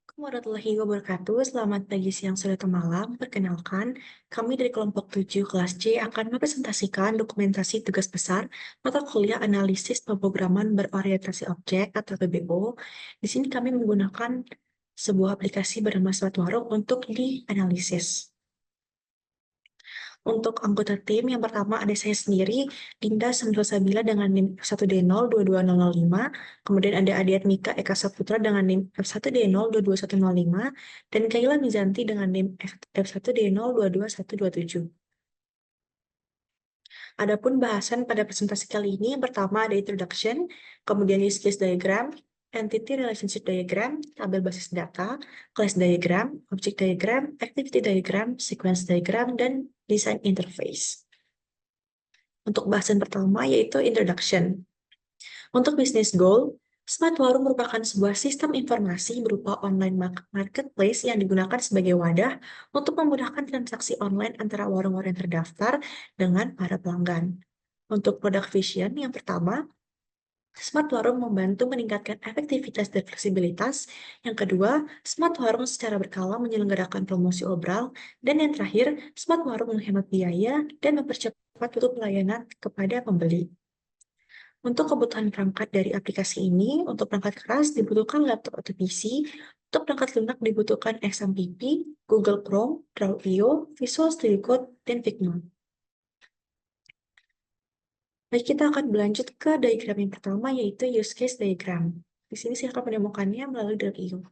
Assalamualaikum warahmatullahi wabarakatuh. Selamat pagi, siang, sore, atau malam. Perkenalkan, kami dari kelompok 7 kelas C akan mempresentasikan dokumentasi tugas besar mata kuliah analisis pemrograman berorientasi objek atau PBO. Di sini kami menggunakan sebuah aplikasi bernama Smart Warung untuk dianalisis. Untuk anggota tim, yang pertama ada saya sendiri, Dinda Samsul-Sabila dengan NIM F1D0220005, kemudian ada Adiat Mika Eka Saputra dengan NIM F1D0222105, dan Kaila Mizanti dengan NIM F1D0222127. Adapun bahasan pada presentasi kali ini, yang pertama ada introduction, kemudian use case diagram, entity relationship diagram, tabel basis data, class diagram, object diagram, activity diagram, sequence diagram, dan design interface. Untuk bahasan pertama yaitu introduction. Untuk business goal, Smart Warung merupakan sebuah sistem informasi berupa online marketplace yang digunakan sebagai wadah untuk memudahkan transaksi online antara warung-warung yang terdaftar dengan para pelanggan. Untuk product vision, yang pertama, Smart Warung membantu meningkatkan efektivitas dan fleksibilitas. Yang kedua, Smart Warung secara berkala menyelenggarakan promosi obral. Dan yang terakhir, Smart Warung menghemat biaya dan mempercepat waktu pelayanan kepada pembeli. Untuk kebutuhan perangkat dari aplikasi ini, untuk perangkat keras dibutuhkan laptop atau PC, untuk perangkat lunak dibutuhkan XMPP, Google Chrome, Draw.io, Visual Studio Code, dan Figma. Baik, kita akan berlanjut ke diagram yang pertama, yaitu use case diagram. Di sini saya akan menemukannya melalui Draw.io.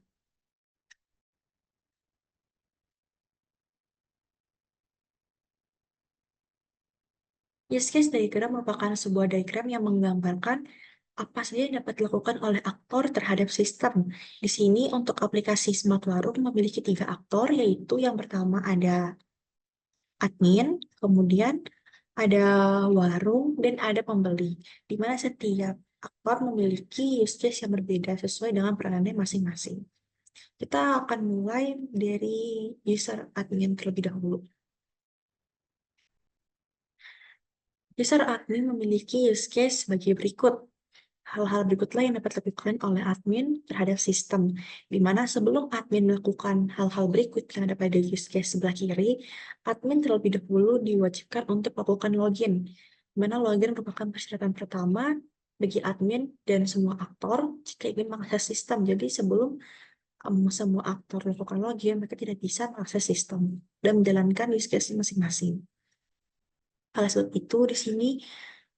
Use case diagram merupakan sebuah diagram yang menggambarkan apa saja yang dapat dilakukan oleh aktor terhadap sistem. Di sini untuk aplikasi Smart Warung memiliki 3 aktor, yaitu yang pertama ada admin, kemudian ada warung, dan ada pembeli. Di mana setiap aktor memiliki use case yang berbeda sesuai dengan peranannya masing-masing. Kita akan mulai dari user admin terlebih dahulu. User admin memiliki use case sebagai berikut. Hal-hal berikutlah yang dapat dilakukan oleh admin terhadap sistem, di mana sebelum admin melakukan hal-hal berikut yang ada pada use case sebelah kiri, admin terlebih dahulu diwajibkan untuk melakukan login, di mana login merupakan persyaratan pertama bagi admin dan semua aktor jika ingin mengakses sistem. Jadi sebelum semua aktor melakukan login, mereka tidak bisa mengakses sistem dan menjalankan use case masing-masing. Oleh sebab itu, di sini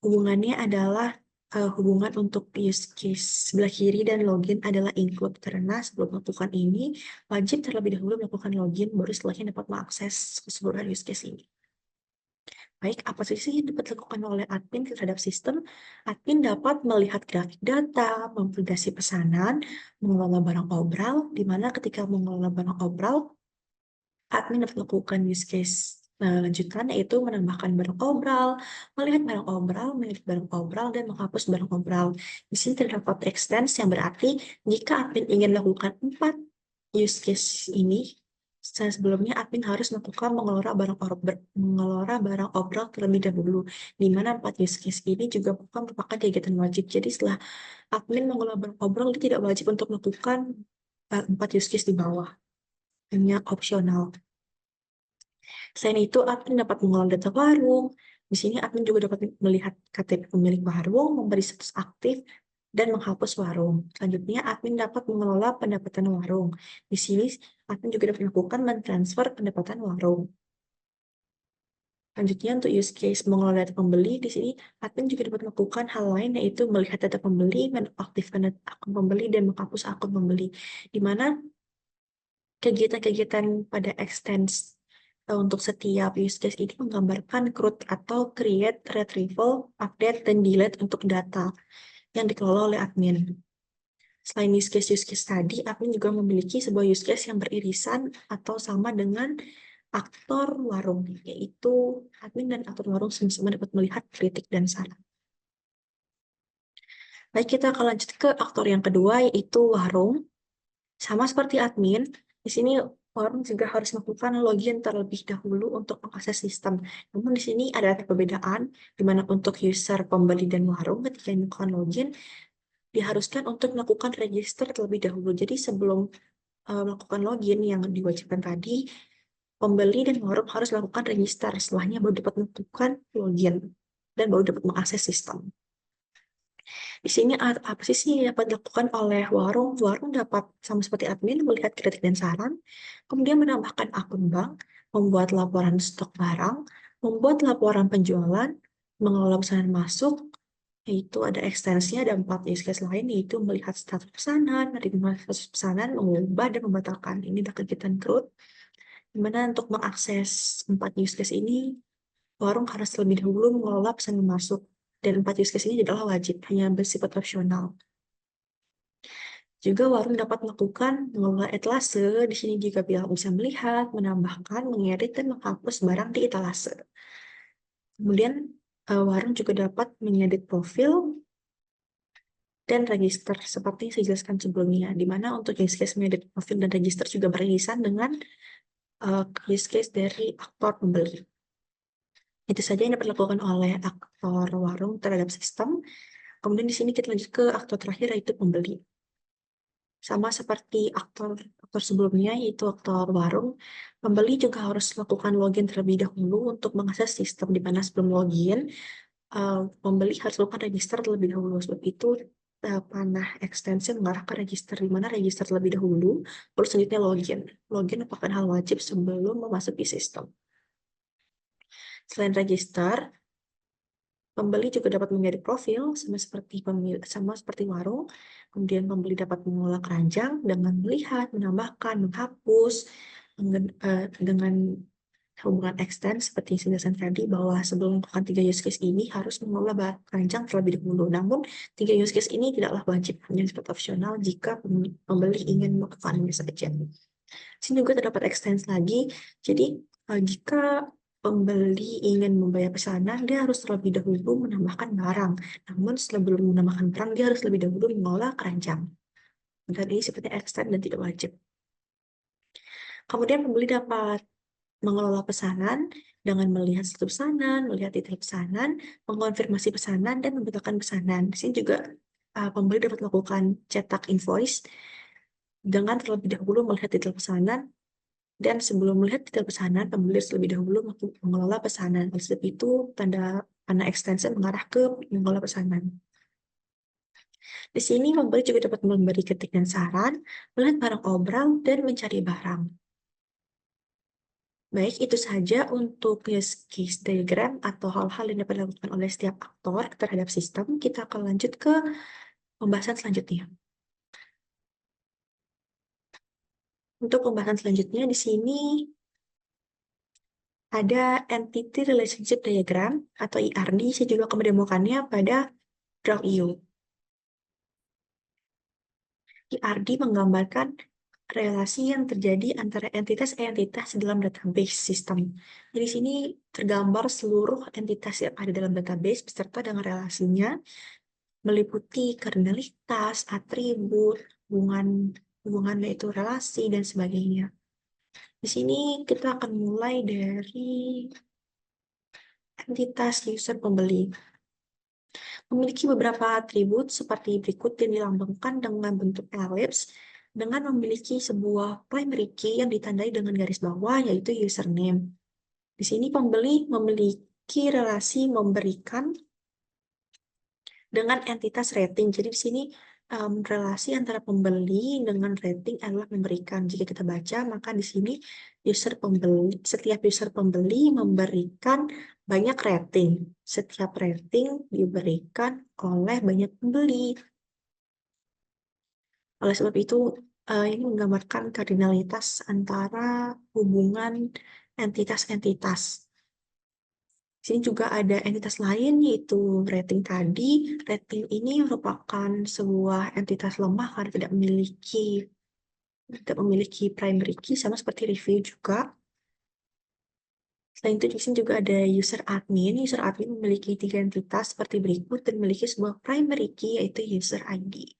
hubungannya adalah hubungan untuk use case sebelah kiri dan login adalah include, karena sebelum melakukan ini wajib terlebih dahulu melakukan login, baru setelahnya dapat mengakses keseluruhan use case ini. Baik, apa sih yang dapat dilakukan oleh admin terhadap sistem? Admin dapat melihat grafik data, memvalidasi pesanan, mengelola barang obral, di mana ketika mengelola barang obral, admin dapat melakukan use case lanjutan, yaitu menambahkan barang obral, melihat barang obral, memilih barang obral, dan menghapus barang obral. Di sini terdapat extends yang berarti jika admin ingin melakukan 4 use case ini, sebelumnya admin harus melakukan mengelola barang obral terlebih dahulu, di mana 4 use case ini juga bukan merupakan kegiatan wajib. Jadi setelah admin mengelola barang obral, dia tidak wajib untuk melakukan 4 use case di bawah, hanya opsional. Selain itu, admin dapat mengelola data warung. Di sini admin juga dapat melihat KTP pemilik warung, memberi status aktif, dan menghapus warung. Selanjutnya, admin dapat mengelola pendapatan warung. Di sini, admin juga dapat melakukan mentransfer pendapatan warung. Selanjutnya, untuk use case mengelola data pembeli, di sini admin juga dapat melakukan hal lain, yaitu melihat data pembeli, menaktifkan akun pembeli, dan menghapus akun pembeli. Di mana kegiatan-kegiatan pada extends untuk setiap use case ini menggambarkan CRUD atau create, retrieval, update, dan delete untuk data yang dikelola oleh admin. Selain use case tadi, admin juga memiliki sebuah use case yang beririsan atau sama dengan aktor warung, yaitu admin dan aktor warung sama-sama dapat melihat kritik dan saran. Baik, kita akan lanjut ke aktor yang kedua, yaitu warung. Sama seperti admin, di sini warung juga harus melakukan login terlebih dahulu untuk mengakses sistem. Namun di sini ada perbedaan, di mana untuk user pembeli dan warung ketika melakukan login, diharuskan untuk melakukan register terlebih dahulu. Jadi sebelum melakukan login yang diwajibkan tadi, pembeli dan warung harus lakukan register. Setelahnya baru dapat menentukan login dan baru dapat mengakses sistem. Di sini apa sih yang dapat dilakukan oleh warung? Warung dapat sama seperti admin melihat kritik dan saran, kemudian menambahkan akun bank, membuat laporan stok barang, membuat laporan penjualan, mengelola pesanan masuk, yaitu ada ekstensinya, ada 4 use case lain, yaitu melihat status pesanan, menerima status pesanan, mengubah dan membatalkan. Ini adalah kegiatan CRUD, di mana untuk mengakses 4 use case ini, warung harus terlebih dahulu mengelola pesanan masuk. Dan 4 use case ini adalah wajib, hanya bersifat opsional. Juga warung dapat melakukan mengelola etalase, di sini juga bisa melihat, menambahkan, mengedit, dan menghapus barang di etalase. Kemudian warung juga dapat mengedit profil dan register seperti yang saya jelaskan sebelumnya, di mana untuk use case mengedit profil dan register juga beririsan dengan use case dari aktor pembeli. Itu saja yang dapat dilakukan oleh aktor warung terhadap sistem. Kemudian di sini kita lanjut ke aktor terakhir, yaitu pembeli. Sama seperti aktor sebelumnya, yaitu aktor warung, pembeli juga harus melakukan login terlebih dahulu untuk mengakses sistem, di mana sebelum login, pembeli harus melakukan register terlebih dahulu. Sebab itu, panah ekstensi mengarah ke register, di mana register terlebih dahulu, baru selanjutnya login. Login merupakan hal wajib sebelum memasuki sistem. Selain register, pembeli juga dapat mengedit profil sama seperti warung. Kemudian pembeli dapat mengelola keranjang dengan melihat, menambahkan, menghapus dengan hubungan extend seperti yang saya jelaskan tadi, bahwa sebelum melakukan 3 use case ini harus mengelola keranjang terlebih dahulu. Namun 3 use case ini tidaklah wajib, hanya sifat opsional jika pembeli ingin melakukannya saja. Sini juga terdapat extend lagi. Jadi jika pembeli ingin membayar pesanan, dia harus terlebih dahulu menambahkan barang. Namun sebelum menambahkan barang, dia harus lebih dahulu mengolah keranjang. Dan ini seperti extend dan tidak wajib. Kemudian pembeli dapat mengelola pesanan dengan melihat status pesanan, melihat detail pesanan, mengkonfirmasi pesanan, dan membatalkan pesanan. Di sini juga pembeli dapat melakukan cetak invoice dengan terlebih dahulu melihat detail pesanan. Dan sebelum melihat detail pesanan, pembeli harus lebih dahulu mengelola pesanan. Oleh sebab itu, tanda panah ekstensi mengarah ke mengelola pesanan. Di sini, pembeli juga dapat memberi ketik dan saran, melihat barang obral, dan mencari barang. Baik, itu saja untuk use case diagram atau hal-hal yang dapat dilakukan oleh setiap aktor terhadap sistem. Kita akan lanjut ke pembahasan selanjutnya. Untuk pembahasan selanjutnya, di sini ada Entity Relationship Diagram atau ERD. Saya juga akan mendemokannya pada Draw.io. ERD menggambarkan relasi yang terjadi antara entitas-entitas dalam database sistem. Jadi, di sini tergambar seluruh entitas yang ada dalam database beserta dengan relasinya, meliputi kardinalitas, atribut, hubungan yaitu relasi, dan sebagainya. Di sini kita akan mulai dari entitas user pembeli. Memiliki beberapa atribut seperti berikut yang dilambangkan dengan bentuk elips, dengan memiliki sebuah primary key yang ditandai dengan garis bawah, yaitu username. Di sini pembeli memiliki relasi memberikan dengan entitas rating. Jadi di sini relasi antara pembeli dengan rating adalah memberikan. Jika kita baca, maka di sini setiap user pembeli memberikan banyak rating. Setiap rating diberikan oleh banyak pembeli. Oleh sebab itu, ini menggambarkan kardinalitas antara hubungan entitas-entitas. Di sini juga ada entitas lain, yaitu rating tadi. Rating ini merupakan sebuah entitas lemah karena tidak memiliki primary key, sama seperti review juga. Selain itu, di sini juga ada user admin. User admin memiliki 3 entitas seperti berikut dan memiliki sebuah primary key, yaitu user ID.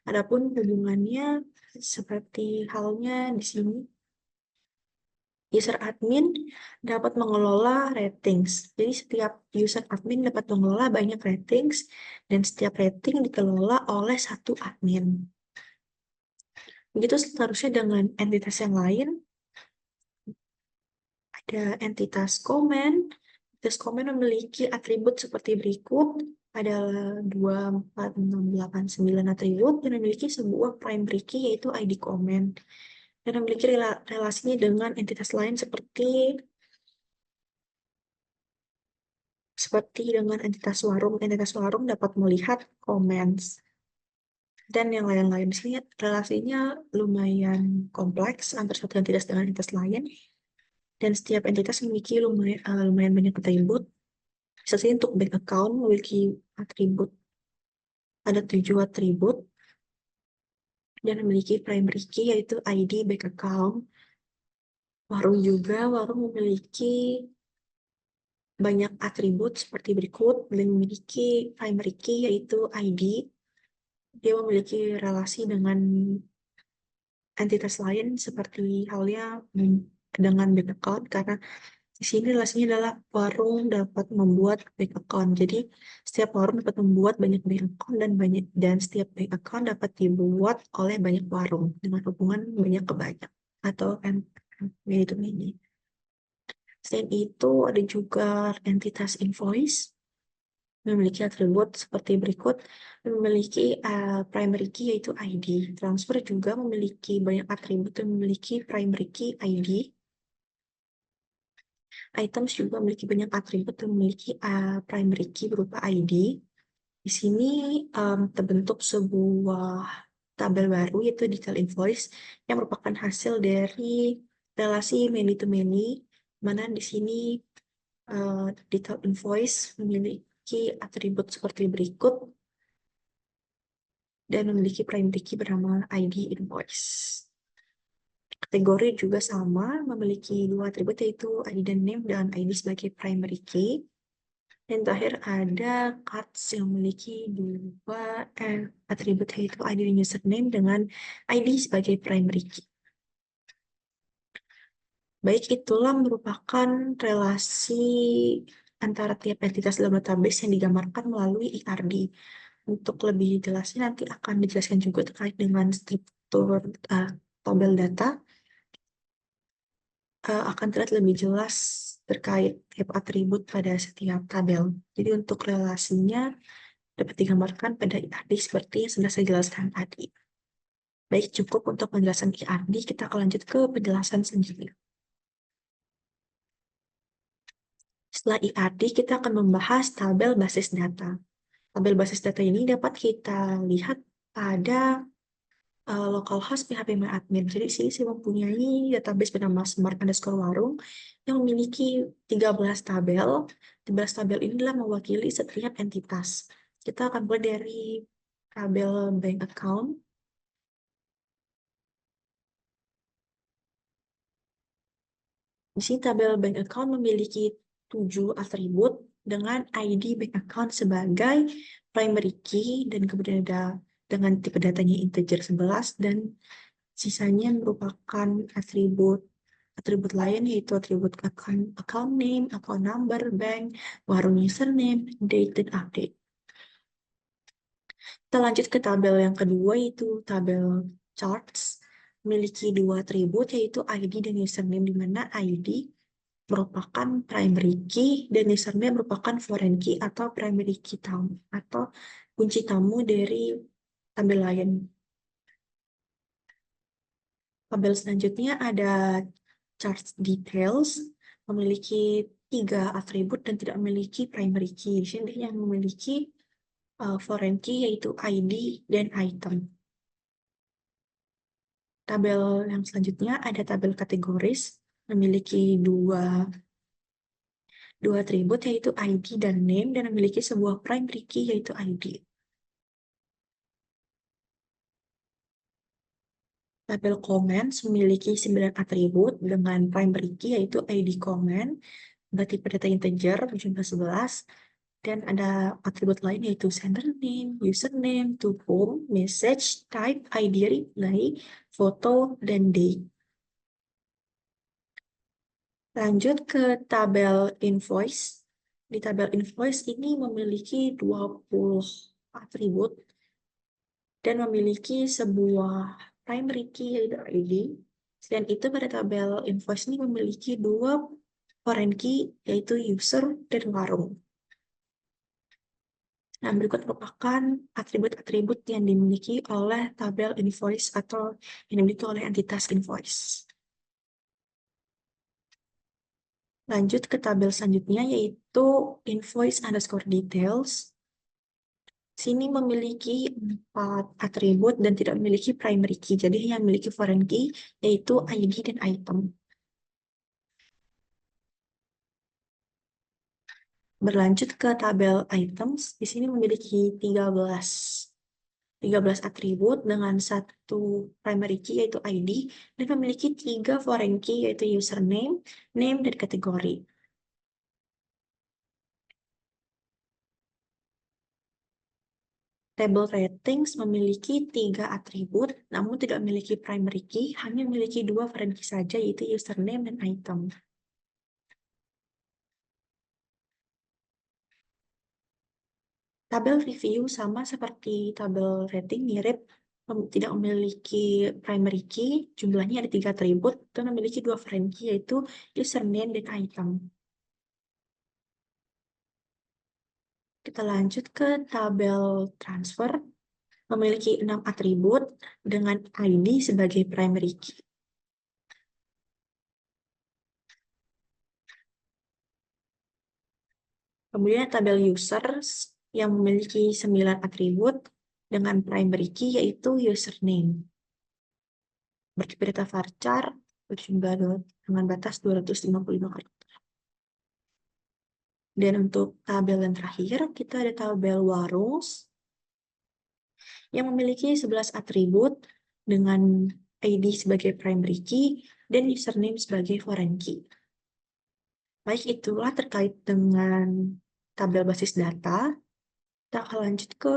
Adapun hubungannya seperti halnya di sini. User admin dapat mengelola ratings. Jadi setiap user admin dapat mengelola banyak ratings dan setiap rating dikelola oleh satu admin. Begitu seterusnya dengan entitas yang lain. Ada entitas komen. Entitas komen memiliki atribut seperti berikut. Ada 2, 4, 6, 8, 9 atribut dan memiliki sebuah primary key yaitu ID komen. Dan memiliki relasinya dengan entitas lain seperti dengan entitas warung. Entitas warung dapat melihat comments dan yang lain-lain. Di sini relasinya lumayan kompleks antara satu entitas dengan entitas lain. Dan setiap entitas memiliki lumayan banyak atribut. Misalnya untuk bank account memiliki atribut, ada 7 atribut, dan memiliki primary key yaitu ID bank account. Warung juga, warung memiliki banyak atribut seperti berikut, dan memiliki primary key yaitu ID. Dia memiliki relasi dengan entitas lain seperti halnya dengan bank account, karena di sini relasinya adalah warung dapat membuat bank account. Jadi setiap warung dapat membuat banyak bank account dan setiap bank account dapat dibuat oleh banyak warung dengan hubungan banyak ke banyak atau many to many. Selain itu ada juga entitas invoice memiliki atribut seperti berikut, memiliki primary key yaitu ID. Transfer juga memiliki banyak atribut dan memiliki primary key ID. Items juga memiliki banyak atribut dan memiliki primary key berupa ID. Di sini terbentuk sebuah tabel baru yaitu detail invoice yang merupakan hasil dari relasi many to many, mana di sini detail invoice memiliki atribut seperti berikut dan memiliki primary key bernama ID invoice. Kategori juga sama, memiliki 2 atribut yaitu ID dan name dan ID sebagai primary key. Dan terakhir ada cards yang memiliki 2 atribut yaitu ID dan username dengan ID sebagai primary key. Baik, itulah merupakan relasi antara tiap entitas dalam database yang digambarkan melalui IRD. Untuk lebih jelasnya nanti akan dijelaskan juga terkait dengan struktur tabel data. Akan terlihat lebih jelas terkait tiap atribut pada setiap tabel. Jadi untuk relasinya dapat digambarkan pada IRD seperti yang sudah saya jelaskan tadi. Baik, cukup untuk penjelasan IRD, kita akan lanjut ke penjelasan selanjutnya. Setelah IRD, kita akan membahas tabel basis data. Tabel basis data ini dapat kita lihat pada localhost phpMyAdmin. Jadi di sini saya mempunyai database bernama smart_warung yang memiliki 13 tabel. 13 tabel ini adalah mewakili setiap entitas. Kita akan mulai dari tabel bank account. Di sini tabel bank account memiliki 7 atribut dengan ID bank account sebagai primary key dan kemudian ada dengan tipe datanya integer 11 dan sisanya merupakan atribut lain yaitu atribut account name, account number, bank, warung username, date, dan update. Kita lanjut ke tabel yang kedua yaitu tabel charts. Memiliki 2 atribut yaitu ID dan username, di mana ID merupakan primary key dan username merupakan foreign key atau primary key tamu atau kunci tamu dari tabel lain. Tabel selanjutnya ada chart details, memiliki 3 atribut dan tidak memiliki primary key. Di sini yang memiliki foreign key yaitu ID dan item. Tabel yang selanjutnya ada tabel kategoris, memiliki dua atribut yaitu ID dan name dan memiliki sebuah primary key yaitu ID. Tabel comments memiliki 9 atribut dengan primary key yaitu ID comment, tipe data integer berjumlah 11, dan ada atribut lain yaitu sender name, username, to whom, message, type, ID reply, foto, dan date. Lanjut ke tabel invoice. Di tabel invoice ini memiliki 20 atribut dan memiliki sebuah primary key yaitu ID. Selain itu pada tabel invoice ini memiliki dua foreign key yaitu user dan warung. Nah, berikut merupakan atribut-atribut yang dimiliki oleh tabel invoice atau yang dimiliki oleh entitas invoice. Lanjut ke tabel selanjutnya yaitu invoice underscore details. Sini memiliki 4 atribut dan tidak memiliki primary key. Jadi hanya memiliki foreign key yaitu ID dan item. Berlanjut ke tabel items, di sini memiliki 13 atribut dengan 1 primary key yaitu ID dan memiliki 3 foreign key yaitu username, name, dan kategori. Table ratings memiliki 3 atribut namun tidak memiliki primary key, hanya memiliki 2 foreign key saja yaitu username dan item. Tabel review sama seperti tabel rating, mirip, tidak memiliki primary key, jumlahnya ada 3 atribut, dan memiliki 2 foreign key yaitu username dan item. Kita lanjut ke tabel transfer, memiliki 6 atribut dengan ID sebagai primary key. Kemudian tabel users yang memiliki 9 atribut dengan primary key yaitu username. Bertipe data varchar berjumlah dengan batas 255 karakter. Dan untuk tabel yang terakhir, kita ada tabel warung yang memiliki 11 atribut dengan ID sebagai primary key dan username sebagai foreign key. Baik, itulah terkait dengan tabel basis data. Kita akan lanjut ke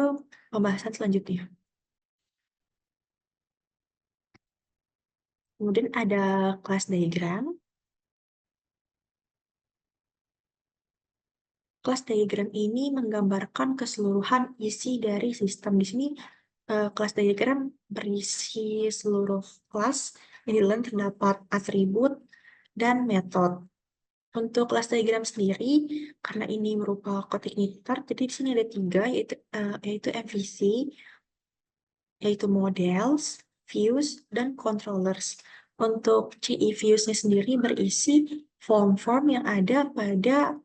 pembahasan selanjutnya. Kemudian ada class diagram. Class diagram ini menggambarkan keseluruhan isi dari sistem. Di sini kelas diagram berisi seluruh kelas yang di dalam terdapat atribut dan metode. Untuk kelas diagram sendiri, karena ini merupakan kode igniter, jadi di sini ada 3, yaitu MVC, yaitu models, views, dan controllers. Untuk CI views-nya sendiri berisi form-form yang ada pada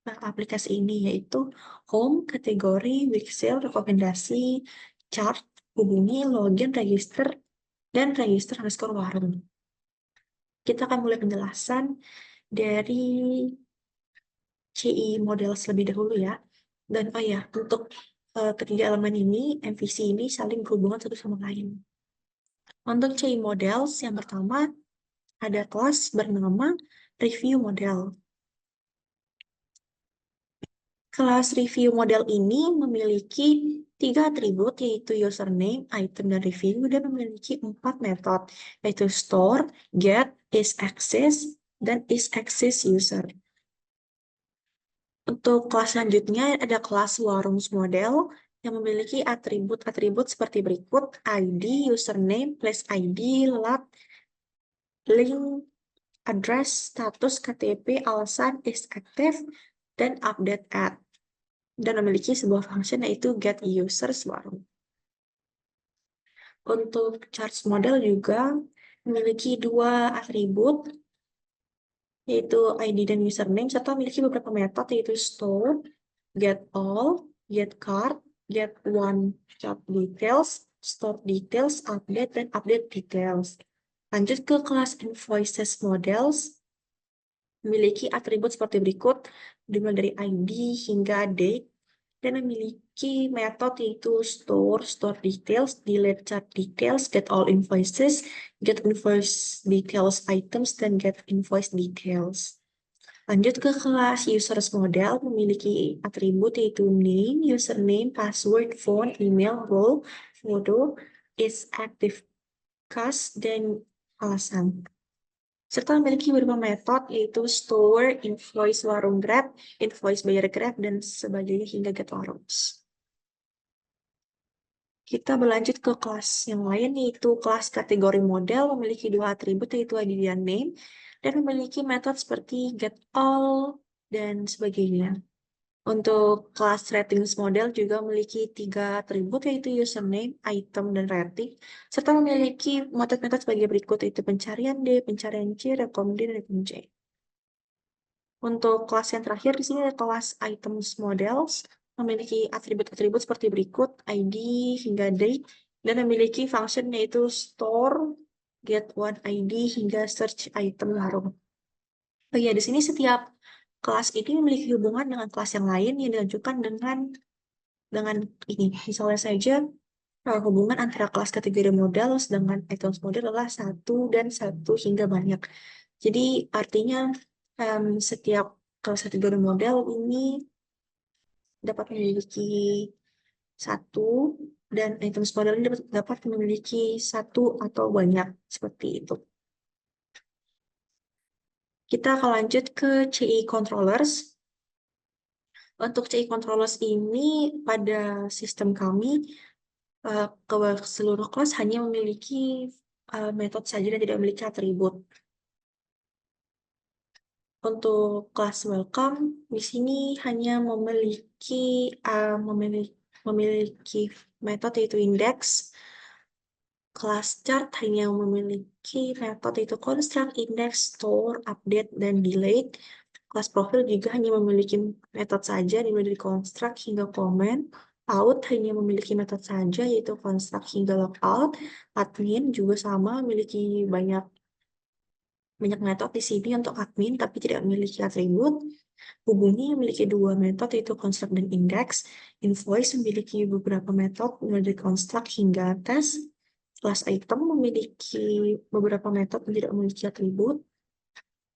aplikasi ini, yaitu home, kategori, wixel, rekomendasi, chart, hubungi, login, register, dan register underscore warung. Kita akan mulai penjelasan dari CI model lebih dahulu ya. Dan oh ya, untuk ketiga elemen ini, MVC ini saling berhubungan satu sama lain. Untuk CI models, yang pertama ada kelas bernama review model. Kelas review model ini memiliki 3 atribut, yaitu username, item, dan review, dan memiliki 4 metode, yaitu store, get, isAccess, dan isAccess user. Untuk kelas selanjutnya ada kelas warung model yang memiliki atribut-atribut seperti berikut: ID, username, place ID, lat, link, address, status, KTP, alasan, is active, dan update at. Dan memiliki sebuah function yaitu get users warung. Untuk charts model juga memiliki 2 atribut, yaitu ID dan username, serta memiliki beberapa metode yaitu store, get all, get card, get one shop details, store details, update, dan update details. Lanjut ke kelas invoices models, memiliki atribut seperti berikut, dimulai dari ID hingga date, dan memiliki metode yaitu store, store details, delete chart details, get all invoices, get invoice details items, dan get invoice details. Lanjut ke kelas users model, memiliki atribut yaitu name, username, password, phone, email, role, photo, is active, cast, dan alasan. Serta memiliki beberapa metode yaitu store, invoice warung Grab, invoice bayar Grab, dan sebagainya hingga get warung. Kita berlanjut ke kelas yang lain, yaitu kelas kategori model memiliki dua atribut, yaitu ID dan name, dan memiliki metode seperti get all dan sebagainya. Untuk kelas ratings model juga memiliki tiga atribut, yaitu username, item, dan rating, serta memiliki metode-metode sebagai berikut, yaitu pencarian D, pencarian C, rekom D, dan rekom C. Untuk kelas yang terakhir di sini ada kelas items models, memiliki atribut-atribut seperti berikut, ID hingga date, dan memiliki function yaitu store, get one ID, hingga search item larung. Oh iya, di sini setiap kelas ini memiliki hubungan dengan kelas yang lain yang dilanjutkan dengan ini. Misalnya saja, hubungan antara kelas kategori model dengan items model adalah satu dan satu hingga banyak. Jadi artinya setiap kelas kategori model ini dapat memiliki satu dan items model ini dapat memiliki satu atau banyak seperti itu. Kita akan lanjut ke CI controllers. Untuk CI controllers ini pada sistem kami ke seluruh kelas hanya memiliki metode saja dan tidak memiliki atribut. Untuk kelas welcome di sini hanya memiliki metode yaitu index. Kelas chart hanya memiliki metode yaitu construct, index, store, update, dan delete. Kelas profil juga hanya memiliki metode saja, dimulai dari construct hingga comment. Out hanya memiliki metode saja, yaitu construct hingga logout. Admin juga sama, memiliki banyak metode di sini untuk admin, tapi tidak memiliki atribut. Hubungi memiliki dua metode, yaitu construct dan index. Invoice memiliki beberapa metode, mulai dari construct hingga test. Kelas item memiliki beberapa metode yang tidak memiliki atribut.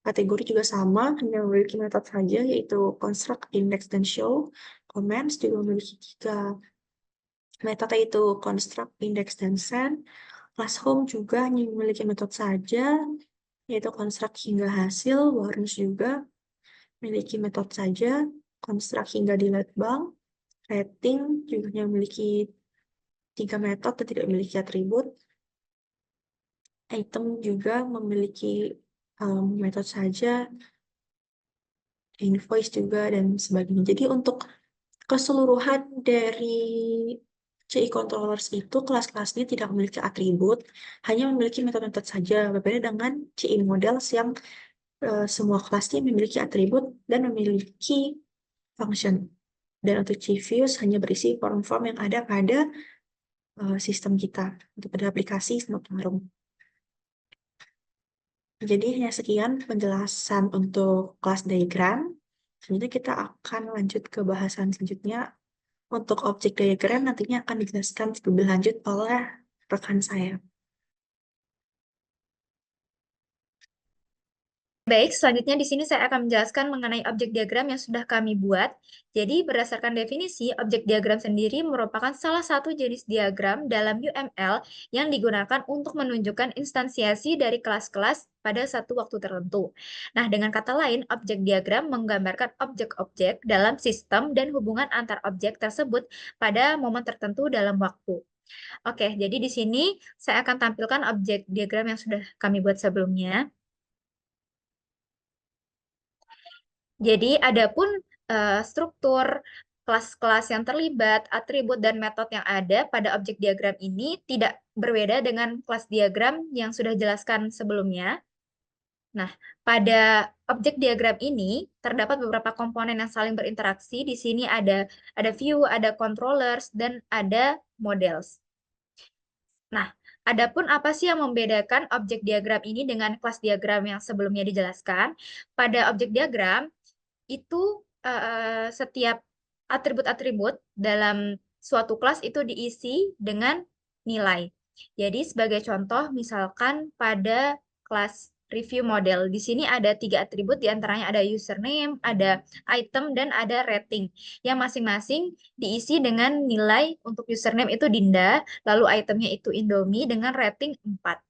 Kategori juga sama, hanya memiliki metode saja, yaitu construct, index, dan show. Comments juga memiliki tiga metode, yaitu construct, index, dan send. Kelas home juga hanya memiliki metode saja, yaitu construct hingga hasil. Warnings juga memiliki metode saja, construct hingga delete bank. Rating juga hanya memiliki tiga metode dan tidak memiliki atribut. Item juga memiliki metode saja, invoice juga, dan sebagainya. Jadi untuk keseluruhan dari CI controllers itu kelas-kelasnya tidak memiliki atribut, hanya memiliki metode-metode saja. Berbeda dengan CI models yang semua kelasnya memiliki atribut dan memiliki function. Dan untuk CViews hanya berisi form-form yang ada pada sistem kita, untuk pada aplikasi Smart Harum. Jadi hanya sekian penjelasan untuk kelas diagram. Selanjutnya kita akan lanjut ke bahasan selanjutnya. Untuk objek diagram nantinya akan dijelaskan lebih lanjut oleh rekan saya. Baik, selanjutnya di sini saya akan menjelaskan mengenai objek diagram yang sudah kami buat. Jadi, berdasarkan definisi, objek diagram sendiri merupakan salah satu jenis diagram dalam UML yang digunakan untuk menunjukkan instansiasi dari kelas-kelas pada satu waktu tertentu. Nah, dengan kata lain, objek diagram menggambarkan objek-objek dalam sistem dan hubungan antar objek tersebut pada momen tertentu dalam waktu. Oke, jadi di sini saya akan tampilkan objek diagram yang sudah kami buat sebelumnya. Jadi, adapun struktur kelas-kelas yang terlibat, atribut, dan metode yang ada pada objek diagram ini tidak berbeda dengan kelas diagram yang sudah jelaskan sebelumnya. Nah, pada objek diagram ini terdapat beberapa komponen yang saling berinteraksi. Di sini ada view, ada controllers, dan ada models. Nah, adapun apa sih yang membedakan objek diagram ini dengan kelas diagram yang sebelumnya dijelaskan? Pada objek diagram, itu setiap atribut-atribut dalam suatu kelas itu diisi dengan nilai. Jadi sebagai contoh, misalkan pada kelas review model, di sini ada 3 atribut, diantaranya ada username, ada item, dan ada rating, yang masing-masing diisi dengan nilai. Untuk username itu Dinda, lalu itemnya itu Indomie dengan rating 4.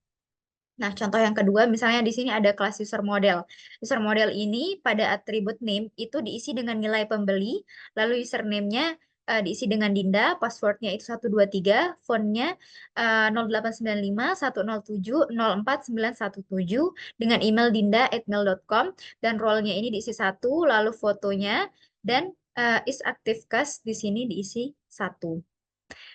Nah, contoh yang kedua, misalnya di sini ada kelas user model. User model ini pada atribut name itu diisi dengan nilai pembeli, lalu username-nya diisi dengan Dinda, passwordnya itu 123, fontnya 089510704917 dengan email dinda@mail.com, dan role-nya ini diisi 1, lalu fotonya, dan is active cache di sini diisi 1.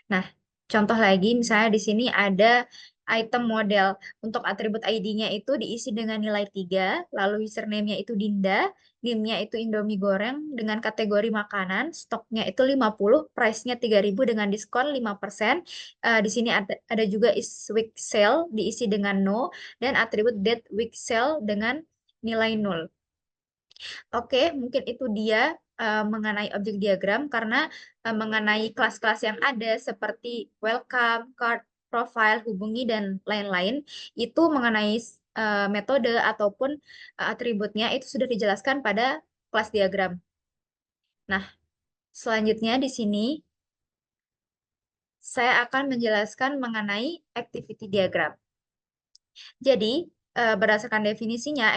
Nah, contoh lagi misalnya di sini ada item model. Untuk atribut ID-nya itu diisi dengan nilai 3, lalu username-nya itu Dinda, NIM-nya itu Indomie goreng dengan kategori makanan, stoknya itu 50, price-nya 3.000 dengan diskon 5%. Di sini ada juga is week sale diisi dengan no, dan atribut date week sale dengan nilai 0. Oke, mungkin itu dia mengenai objek diagram, karena mengenai kelas-kelas yang ada seperti welcome, card, profile, hubungi, dan lain-lain, itu mengenai metode ataupun atributnya itu sudah dijelaskan pada kelas diagram. Nah, selanjutnya di sini saya akan menjelaskan mengenai activity diagram. Jadi, berdasarkan definisinya,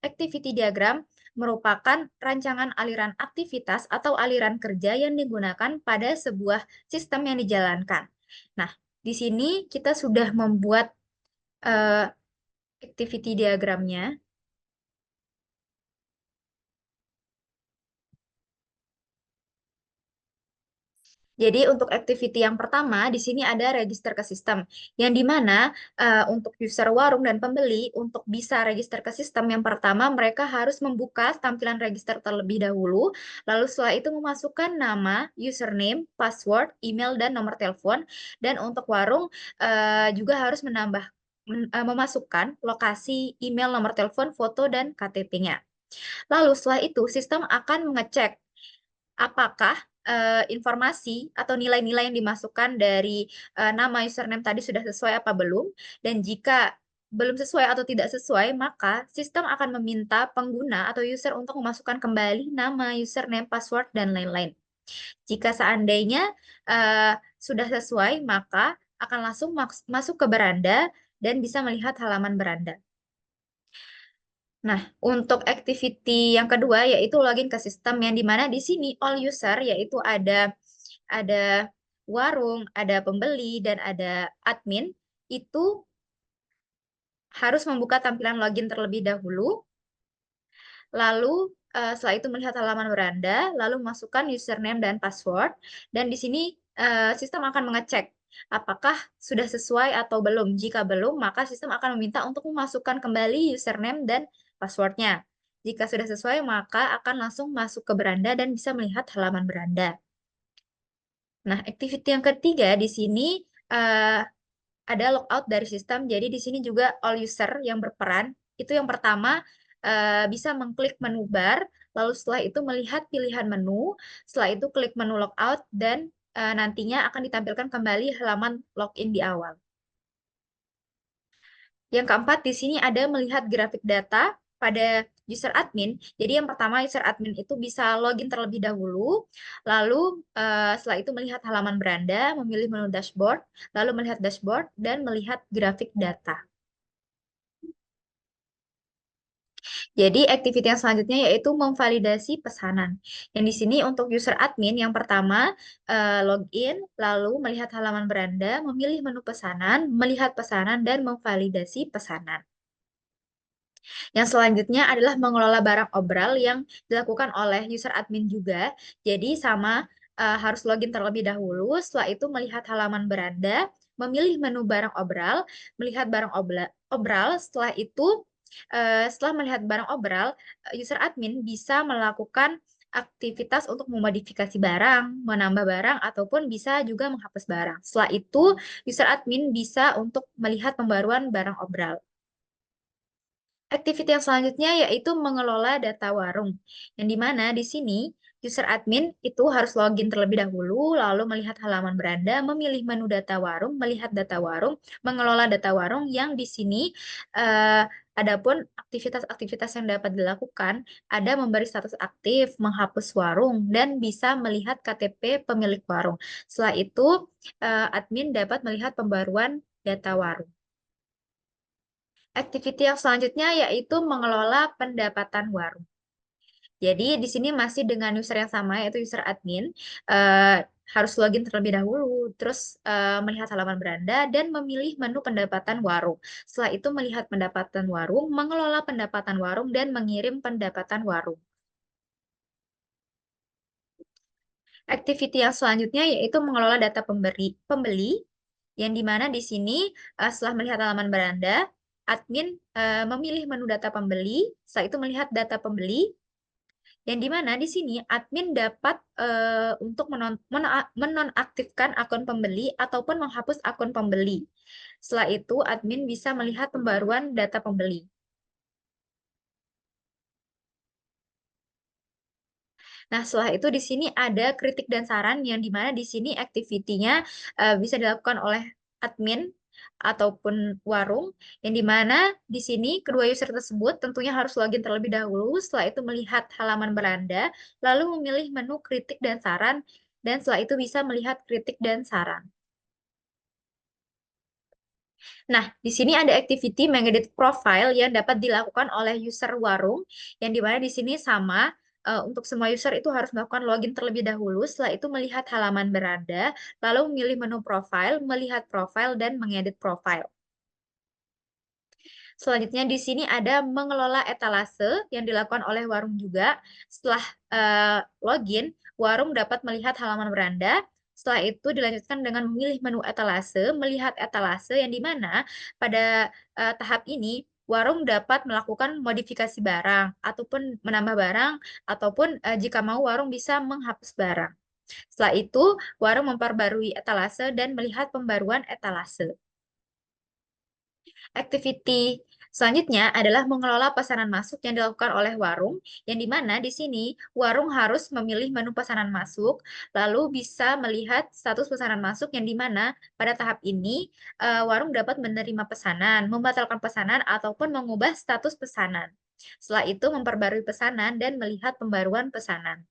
activity diagram merupakan rancangan aliran aktivitas atau aliran kerja yang digunakan pada sebuah sistem yang dijalankan. Nah, di sini kita sudah membuat activity diagramnya. Jadi untuk activity yang pertama di sini ada register ke sistem, yang dimana untuk user warung dan pembeli untuk bisa register ke sistem, yang pertama mereka harus membuka tampilan register terlebih dahulu, lalu setelah itu memasukkan nama, username, password, email, dan nomor telepon, dan untuk warung juga harus memasukkan lokasi, email, nomor telepon, foto, dan KTP-nya. Lalu setelah itu sistem akan mengecek apakah informasi atau nilai-nilai yang dimasukkan dari nama username tadi sudah sesuai apa belum. Dan jika belum sesuai atau tidak sesuai, maka sistem akan meminta pengguna atau user untuk memasukkan kembali nama, username, password, dan lain-lain. Jika seandainya sudah sesuai, maka akan langsung masuk ke beranda dan bisa melihat halaman beranda. Nah, untuk activity yang kedua yaitu login ke sistem, yang dimana di sini all user yaitu ada warung, ada pembeli, dan ada admin itu harus membuka tampilan login terlebih dahulu. Lalu setelah itu melihat halaman beranda, lalu masukkan username dan password, dan di sini sistem akan mengecek apakah sudah sesuai atau belum. Jika belum, maka sistem akan meminta untuk memasukkan kembali username dan passwordnya. Jika sudah sesuai, maka akan langsung masuk ke beranda dan bisa melihat halaman beranda. Nah, activity yang ketiga di sini ada logout dari sistem. Jadi di sini juga all user yang berperan. Itu yang pertama bisa mengklik menu bar, lalu setelah itu melihat pilihan menu, setelah itu klik menu logout, dan nantinya akan ditampilkan kembali halaman login di awal. Yang keempat, di sini ada melihat grafik data pada user admin. Jadi yang pertama, user admin itu bisa login terlebih dahulu, lalu setelah itu melihat halaman beranda, memilih menu dashboard, lalu melihat dashboard, dan melihat grafik data. Jadi aktiviti yang selanjutnya yaitu memvalidasi pesanan. Yang di sini untuk user admin yang pertama login, lalu melihat halaman beranda, memilih menu pesanan, melihat pesanan, dan memvalidasi pesanan. Yang selanjutnya adalah mengelola barang obral yang dilakukan oleh user admin juga. Jadi sama harus login terlebih dahulu, setelah itu melihat halaman beranda, memilih menu barang obral, melihat barang obral, setelah itu setelah melihat barang obral, user admin bisa melakukan aktivitas untuk memodifikasi barang, menambah barang, ataupun bisa juga menghapus barang. Setelah itu, user admin bisa untuk melihat pembaruan barang obral. Aktiviti yang selanjutnya yaitu mengelola data warung, yang dimana di sini user admin itu harus login terlebih dahulu, lalu melihat halaman beranda, memilih menu data warung, melihat data warung, mengelola data warung, yang di sini adapun aktivitas-aktivitas yang dapat dilakukan ada memberi status aktif, menghapus warung, dan bisa melihat KTP pemilik warung. Setelah itu admin dapat melihat pembaruan data warung. Aktiviti yang selanjutnya yaitu mengelola pendapatan warung. Jadi di sini masih dengan user yang sama yaitu user admin. harus login terlebih dahulu, terus melihat halaman beranda dan memilih menu pendapatan warung. Setelah itu melihat pendapatan warung, mengelola pendapatan warung dan mengirim pendapatan warung. Activity yang selanjutnya yaitu mengelola data pembeli, yang dimana di sini setelah melihat halaman beranda, admin memilih menu data pembeli, setelah itu melihat data pembeli, yang dimana di sini admin dapat untuk menonaktifkan akun pembeli ataupun menghapus akun pembeli. Setelah itu admin bisa melihat pembaruan data pembeli. Nah, setelah itu di sini ada kritik dan saran yang dimana di sini activity-nya bisa dilakukan oleh admin ataupun warung, yang dimana di sini kedua user tersebut tentunya harus login terlebih dahulu, setelah itu melihat halaman beranda, lalu memilih menu kritik dan saran, dan setelah itu bisa melihat kritik dan saran. Nah, di sini ada activity mengedit profile yang dapat dilakukan oleh user warung, yang dimana di sini sama, untuk semua user itu harus melakukan login terlebih dahulu, setelah itu melihat halaman beranda, lalu memilih menu profile, melihat profile, dan mengedit profile. Selanjutnya di sini ada mengelola etalase yang dilakukan oleh warung juga. Setelah login, warung dapat melihat halaman beranda. Setelah itu dilanjutkan dengan memilih menu etalase, melihat etalase yang dimana pada tahap ini warung dapat melakukan modifikasi barang ataupun menambah barang ataupun jika mau warung bisa menghapus barang. Setelah itu warung memperbarui etalase dan melihat pembaruan etalase. Activity selanjutnya adalah mengelola pesanan masuk yang dilakukan oleh warung, yang dimana di sini warung harus memilih menu pesanan masuk, lalu bisa melihat status pesanan masuk yang dimana pada tahap ini warung dapat menerima pesanan, membatalkan pesanan, ataupun mengubah status pesanan. Setelah itu memperbarui pesanan dan melihat pembaruan pesanan.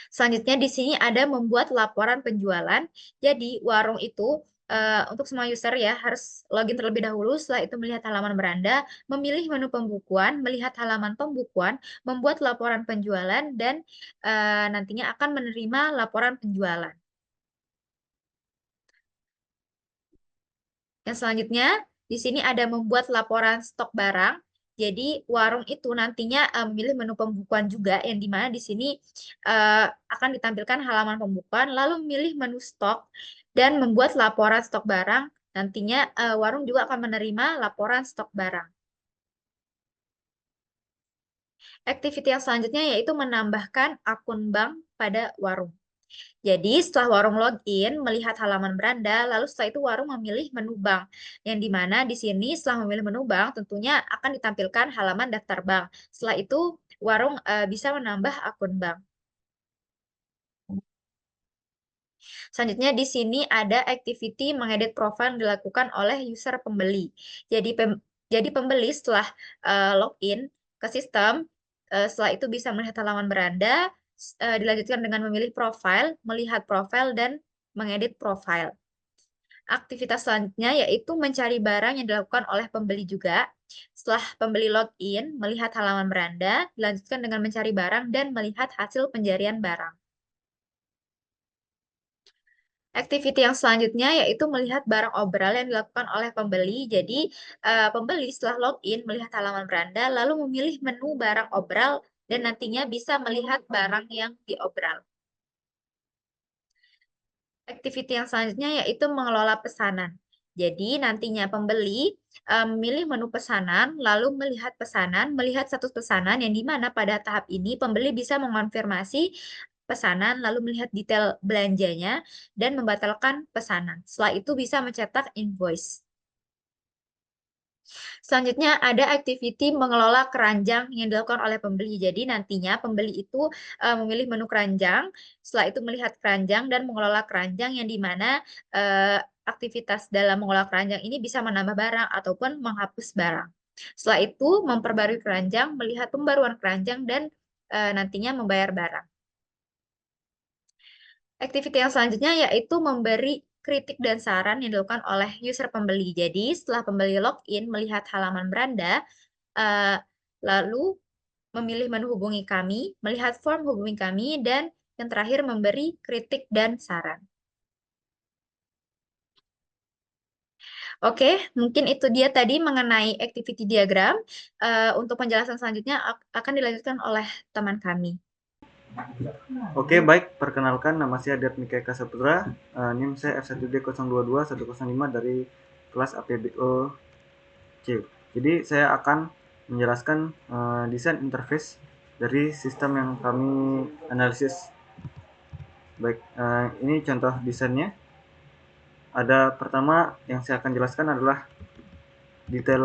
Selanjutnya di sini ada membuat laporan penjualan. Jadi warung itu untuk semua user ya harus login terlebih dahulu, setelah itu melihat halaman beranda, memilih menu pembukuan, melihat halaman pembukuan, membuat laporan penjualan, dan nantinya akan menerima laporan penjualan. Yang selanjutnya, di sini ada membuat laporan stok barang. Jadi, warung itu nantinya memilih menu pembukuan juga, yang dimana di sini akan ditampilkan halaman pembukuan, lalu memilih menu stok, dan membuat laporan stok barang. Nantinya warung juga akan menerima laporan stok barang. Aktiviti yang selanjutnya yaitu menambahkan akun bank pada warung. Jadi setelah warung login, melihat halaman beranda, lalu setelah itu warung memilih menu bank. Yang dimana di sini setelah memilih menu bank, tentunya akan ditampilkan halaman daftar bank. Setelah itu warung bisa menambah akun bank. Selanjutnya di sini ada activity mengedit profile yang dilakukan oleh user pembeli. Jadi pembeli setelah login ke sistem, setelah itu bisa melihat halaman beranda, dilanjutkan dengan memilih profile, melihat profile, dan mengedit profile. Aktivitas selanjutnya yaitu mencari barang yang dilakukan oleh pembeli juga. Setelah pembeli login, melihat halaman beranda, dilanjutkan dengan mencari barang dan melihat hasil pencarian barang. Aktiviti yang selanjutnya yaitu melihat barang obral yang dilakukan oleh pembeli. Jadi, pembeli setelah login melihat halaman beranda, lalu memilih menu barang obral dan nantinya bisa melihat barang yang diobral. Aktiviti yang selanjutnya yaitu mengelola pesanan. Jadi, nantinya pembeli memilih menu pesanan, lalu melihat pesanan, melihat status pesanan, yang dimana pada tahap ini pembeli bisa mengonfirmasi pesanan, lalu melihat detail belanjanya, dan membatalkan pesanan. Setelah itu bisa mencetak invoice. Selanjutnya ada activity mengelola keranjang yang dilakukan oleh pembeli. Jadi nantinya pembeli itu memilih menu keranjang, setelah itu melihat keranjang dan mengelola keranjang, yang dimana aktivitas dalam mengelola keranjang ini bisa menambah barang ataupun menghapus barang. Setelah itu memperbarui keranjang, melihat pembaruan keranjang, dan nantinya membayar barang. Aktiviti yang selanjutnya yaitu memberi kritik dan saran yang dilakukan oleh user pembeli. Jadi setelah pembeli login melihat halaman beranda, lalu memilih menu hubungi kami, melihat form hubungi kami, dan yang terakhir memberi kritik dan saran. Oke, mungkin itu dia tadi mengenai activity diagram. Untuk penjelasan selanjutnya akan dilanjutkan oleh teman kami. Oke, baik. Perkenalkan, nama saya Adat Mika Eka Saputra. NIM saya F1D022-105 dari kelas APBO C. Jadi, saya akan menjelaskan desain interface dari sistem yang kami analisis. Baik, ini contoh desainnya. Ada pertama yang saya akan jelaskan adalah detail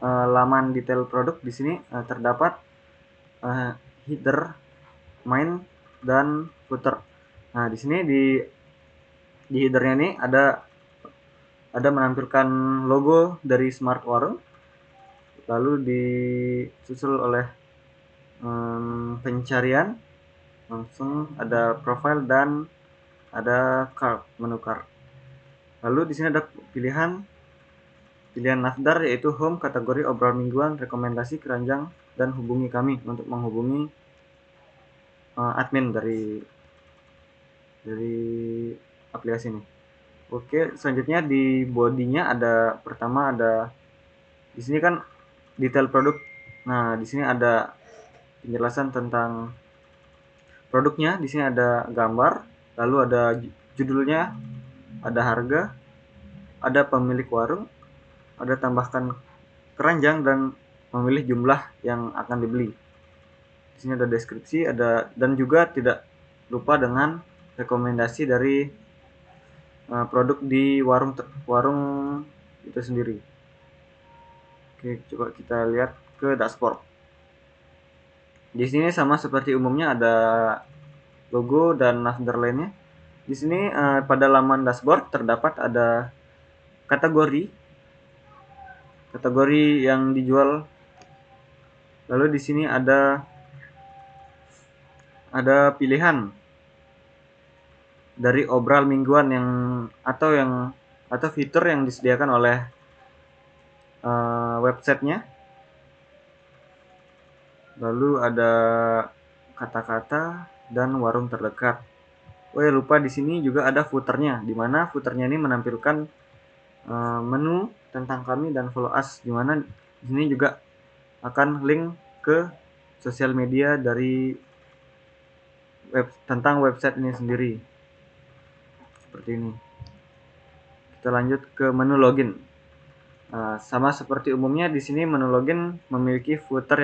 laman detail produk. Di sini terdapat header, main, dan footer. Nah, di sini di headernya ini ada menampilkan logo dari Smart Warung, lalu disusul oleh pencarian, langsung ada profile dan ada card, menu card. Lalu di sini ada pilihan navbar, yaitu home, kategori, obrolan mingguan, rekomendasi, keranjang, dan hubungi kami untuk menghubungi admin dari aplikasi ini. Oke, selanjutnya di bodinya pertama ada di sini kan detail produk. Nah, di sini ada penjelasan tentang produknya. Di sini ada gambar, lalu ada judulnya, ada harga, ada pemilik warung, ada tambahkan keranjang, dan memilih jumlah yang akan dibeli. Di sini ada deskripsi, dan juga tidak lupa dengan rekomendasi dari produk di warung itu sendiri. Oke, coba kita lihat ke dashboard. Di sini sama seperti umumnya, ada logo dan navbar lainnya. Di sini pada laman dashboard terdapat ada kategori yang dijual. Lalu di sini ada pilihan dari obral mingguan atau fitur yang disediakan oleh websitenya. Lalu ada kata-kata dan warung terdekat. Oh ya, lupa, di sini juga ada footernya, di mana footernya ini menampilkan menu tentang kami dan follow us, di mana di sini juga akan link ke sosial media dari tentang website ini sendiri. Seperti ini. Kita lanjut ke menu login. Sama seperti umumnya, di sini menu login memiliki header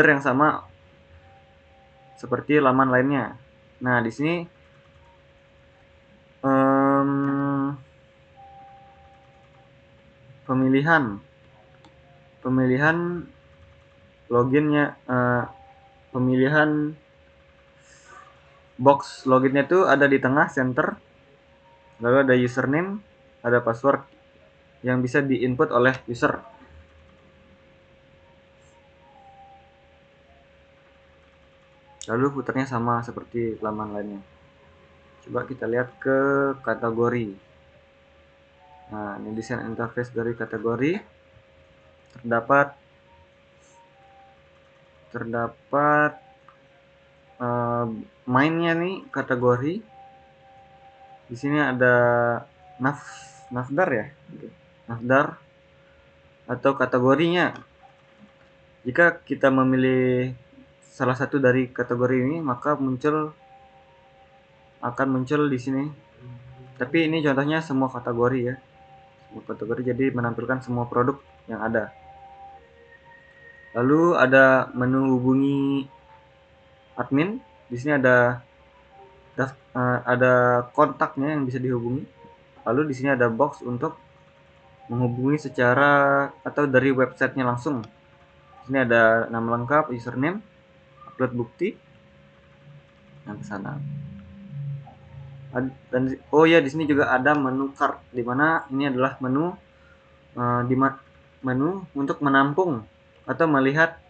yang sama seperti laman lainnya. Nah, di sini pemilihan loginnya, pemilihan box loginnya itu ada di tengah center, lalu ada username, ada password yang bisa diinput oleh user. Lalu footernya sama seperti laman lainnya. Coba kita lihat ke kategori. Nah, ini desain interface dari kategori. Terdapat mainnya nih kategori. Di sini ada navbar ya, navbar atau kategorinya. Jika kita memilih salah satu dari kategori ini, maka akan muncul di sini. Tapi ini contohnya semua kategori ya, semua kategori, jadi menampilkan semua produk yang ada. Lalu ada menu hubungi admin. Di sini ada kontaknya yang bisa dihubungi. Lalu di sini ada box untuk menghubungi secara atau dari websitenya langsung. Di sini ada nama lengkap, username, upload bukti, dan ke sana. Dan di sini juga ada menu cart, di mana ini adalah menu untuk menampung atau melihat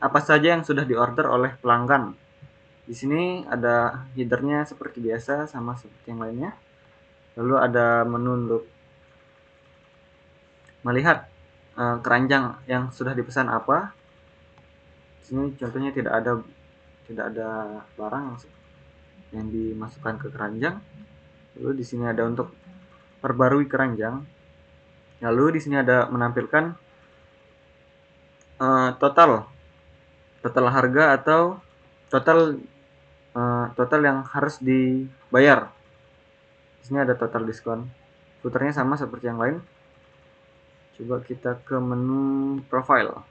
apa saja yang sudah diorder oleh pelanggan. Di sini ada headernya seperti biasa, sama seperti yang lainnya. Lalu ada menu untuk melihat keranjang yang sudah dipesan apa. Di sini contohnya tidak ada barang yang dimasukkan ke keranjang. Lalu di sini ada untuk perbarui keranjang. Lalu di sini ada menampilkan total harga atau total yang harus dibayar. Di sini ada total diskon. Footernya sama seperti yang lain. Coba kita ke menu profile.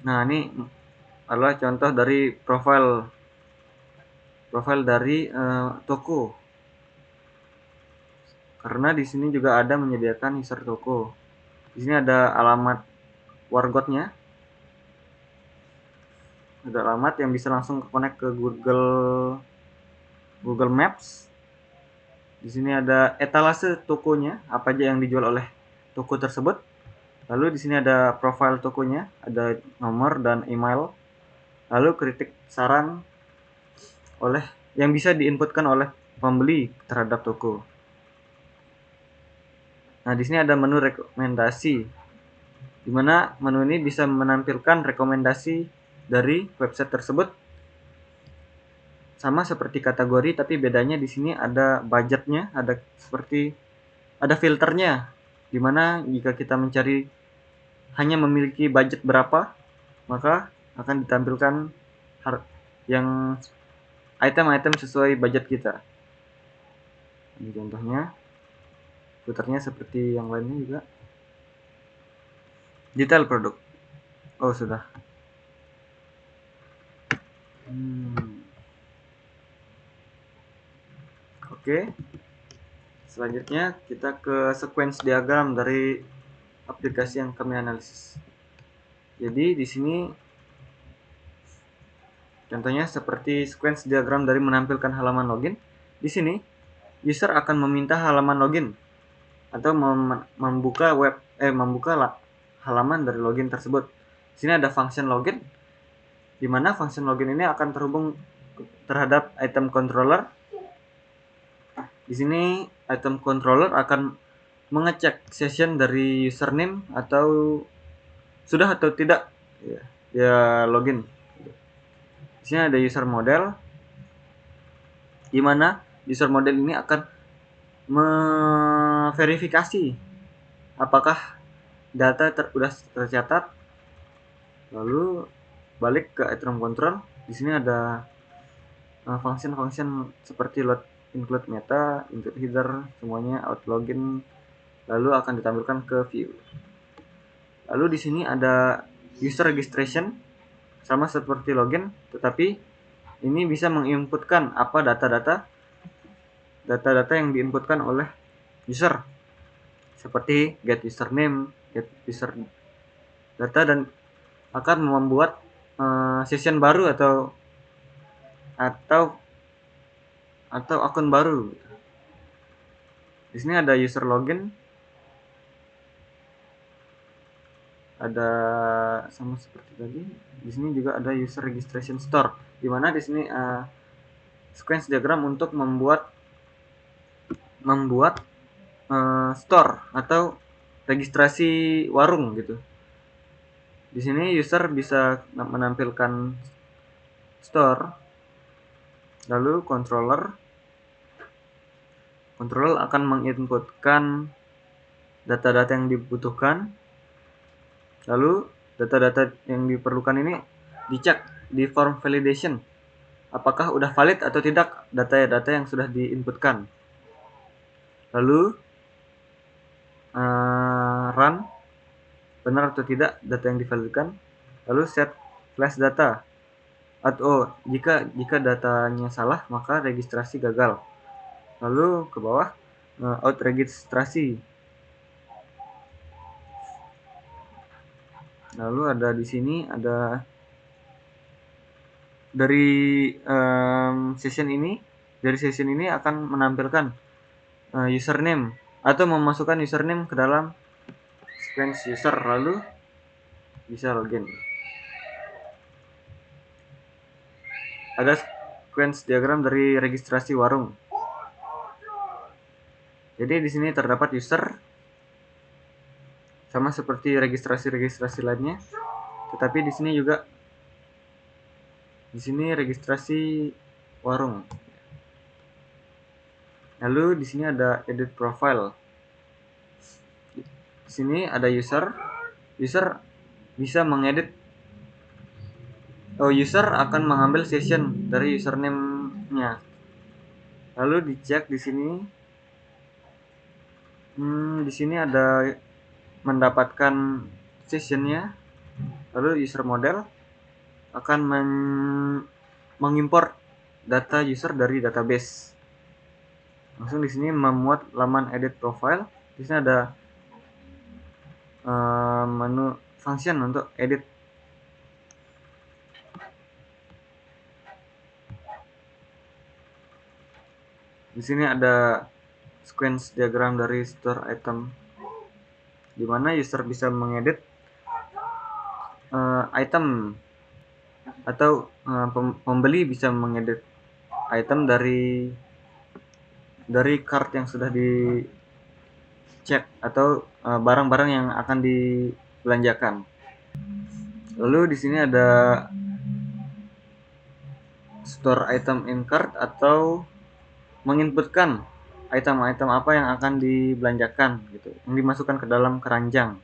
Nah, ini adalah contoh dari profile dari toko. Karena di sini juga ada menyediakan user toko. Di sini ada alamat wargotnya. Ada alamat yang bisa langsung connect ke Google Maps. Di sini ada etalase tokonya, apa aja yang dijual oleh toko tersebut. Lalu di sini ada profile tokonya, ada nomor dan email. Lalu kritik saran yang bisa diinputkan oleh pembeli terhadap toko. Nah, di sini ada menu rekomendasi, di mana menu ini bisa menampilkan rekomendasi dari website tersebut. Sama seperti kategori, tapi bedanya di sini ada budgetnya, ada filternya, di mana jika kita mencari hanya memiliki budget berapa, maka akan ditampilkan yang item-item sesuai budget kita. Ini contohnya. Filternya seperti yang lainnya juga. Detail produk. Oh, sudah. Oke. Selanjutnya kita ke sequence diagram dari aplikasi yang kami analisis. Jadi di sini contohnya seperti sequence diagram dari menampilkan halaman login. Di sini user akan meminta halaman login atau membuka halaman dari login tersebut. Di sini ada function login, di mana function login ini akan terhubung terhadap item controller. Di sini item controller akan mengecek session dari username atau sudah atau tidak ya login. Di sini ada user model, di mana user model ini akan memverifikasi apakah data sudah tercatat. Lalu balik ke item control. Di sini ada function seperti load, include meta, include header, semuanya out login, lalu akan ditampilkan ke view. Lalu di sini ada user registration, sama seperti login, tetapi ini bisa menginputkan apa data-data yang diinputkan oleh user, seperti get username, get user data, dan akan membuat session baru atau akun baru. Di sini ada user login, ada sama seperti tadi. Di sini juga ada user registration store, di mana di sini sequence diagram untuk membuat store atau registrasi warung gitu. Di sini user bisa menampilkan store, lalu controller akan menginputkan data-data yang dibutuhkan. Lalu data-data yang diperlukan ini dicek di form validation, apakah udah valid atau tidak data-data yang sudah diinputkan. Lalu run, benar atau tidak data yang divalidkan. Lalu set flash data, atau jika datanya salah maka registrasi gagal. Lalu ke bawah out registrasi. Lalu ada di sini ada dari session ini akan menampilkan username atau memasukkan username ke dalam sequence user, lalu bisa login. Ada sequence diagram dari registrasi warung. Jadi di sini terdapat user, sama seperti registrasi lainnya. tetapi di sini juga registrasi warung. Lalu di sini ada edit profile. Di sini ada user. User bisa mengedit. User akan mengambil session dari username-nya. Lalu dicek di sini. Di sini ada mendapatkan sessionnya. Lalu user model akan mengimport data user dari database. Langsung di sini memuat laman edit profile. Di sini ada menu function untuk edit. Di sini ada sequence diagram dari store item, di mana user bisa mengedit item, atau pembeli bisa mengedit item dari cart yang sudah dicek, atau barang-barang yang akan dibelanjakan. Lalu di sini ada store item in cart, atau menginputkan item-item apa yang akan dibelanjakan gitu, yang dimasukkan ke dalam keranjang.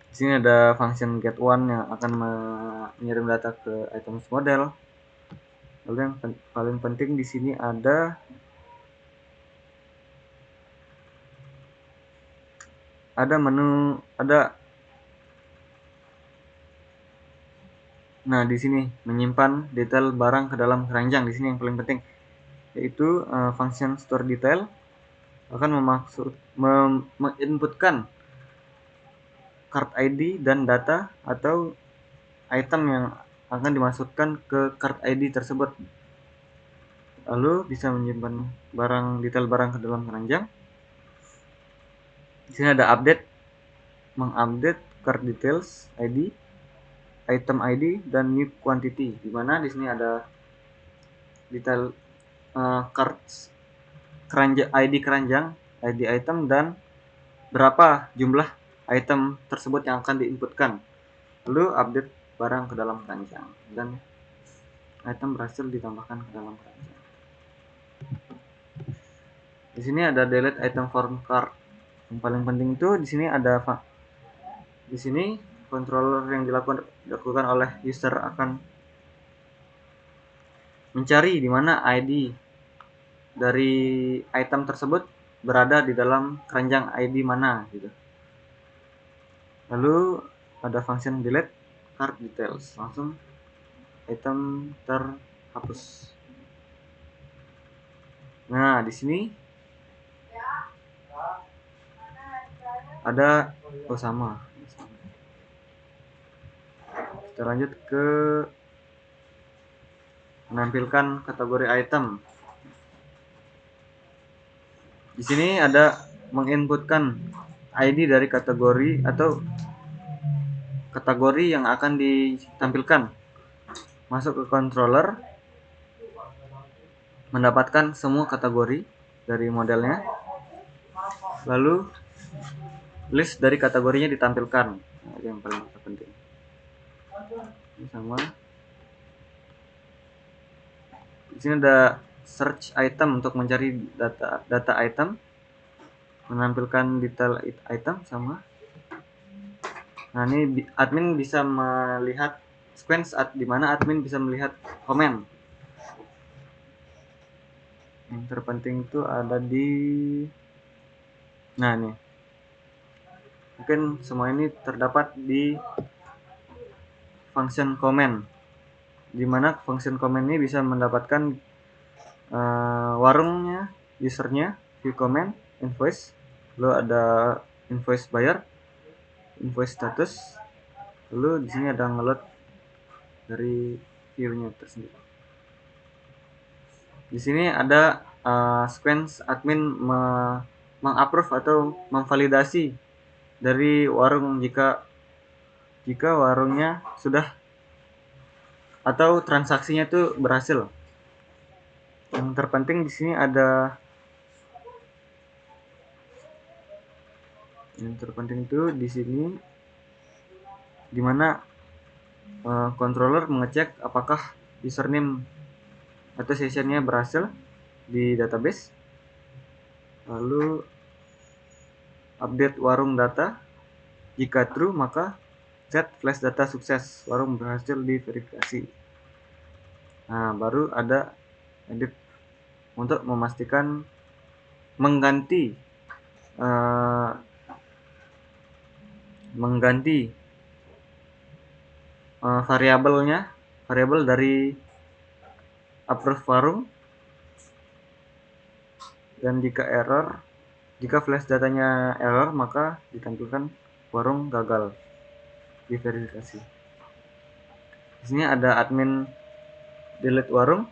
Di sini ada function get one yang akan mengirim data ke items model. Lalu yang paling penting di sini ada menu, nah di sini menyimpan detail barang ke dalam keranjang. Di sini yang paling penting yaitu function store detail akan menginputkan cart ID dan data atau item yang akan dimasukkan ke cart ID tersebut. Lalu bisa menyimpan detail barang ke dalam keranjang. Di sini ada update, mengupdate cart details ID, item ID, dan new quantity, di mana di sini ada detail cards keranjang, ID keranjang, ID item, dan berapa jumlah item tersebut yang akan diinputkan. Lalu update barang ke dalam keranjang, dan item berhasil ditambahkan ke dalam keranjang. Di sini ada delete item from cart. Yang paling penting itu di sini ada di sini controller yang dilakukan oleh user akan mencari di mana ID dari item tersebut berada di dalam keranjang ID mana gitu. Lalu ada function delete cart details, langsung item terhapus. Nah, di sini ada sama. Kita lanjut ke menampilkan kategori item. Di sini ada menginputkan ID dari kategori atau kategori yang akan ditampilkan. Masuk ke controller, mendapatkan semua kategori dari modelnya. Lalu list dari kategorinya ditampilkan. Nah, itu yang paling penting. Ini sama. Di sini ada search item untuk mencari data item, menampilkan detail item sama. Nah, ini admin bisa melihat sequence di mana admin bisa melihat komen. Yang terpenting itu ada di, nah nih, mungkin semua ini terdapat di function comment, di mana function comment ini bisa mendapatkan warungnya, usernya, view comment, invoice, lalu ada invoice buyer, invoice status, lalu di sini ada ngeload dari view-nya tersendiri. Di sini ada sequence admin mengapprove atau memvalidasi dari warung jika warungnya sudah atau transaksinya itu berhasil. Yang terpenting di sini ada, yang terpenting itu di sini di mana controller mengecek apakah username atau sessionnya berhasil di database. Lalu update warung data, jika true maka set flash data sukses, warung berhasil diverifikasi. Nah, baru ada edit untuk memastikan mengganti variabel dari approve warung, dan jika flash datanya error maka ditampilkan warung gagal diverifikasi. Di sini ada admin delete warung.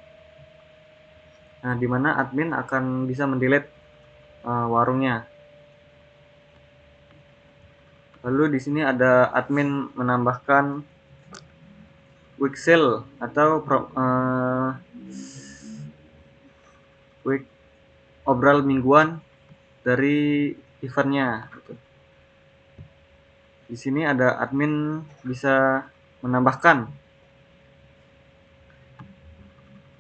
Nah, di mana admin akan bisa mendelete warungnya. Lalu di sini ada admin menambahkan week sale atau week obral mingguan dari eventnya. Di sini ada admin bisa menambahkan.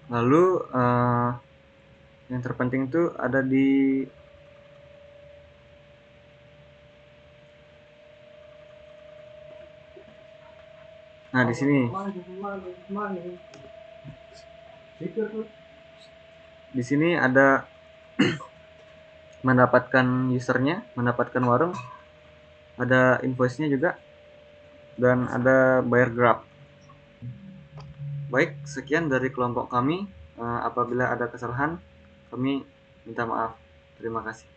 Lalu yang terpenting itu ada di di sini. Di sini ada mendapatkan usernya, mendapatkan warung, ada invoice-nya juga, dan ada buyer graph. Baik, sekian dari kelompok kami. Apabila ada kesalahan, kami minta maaf. Terima kasih.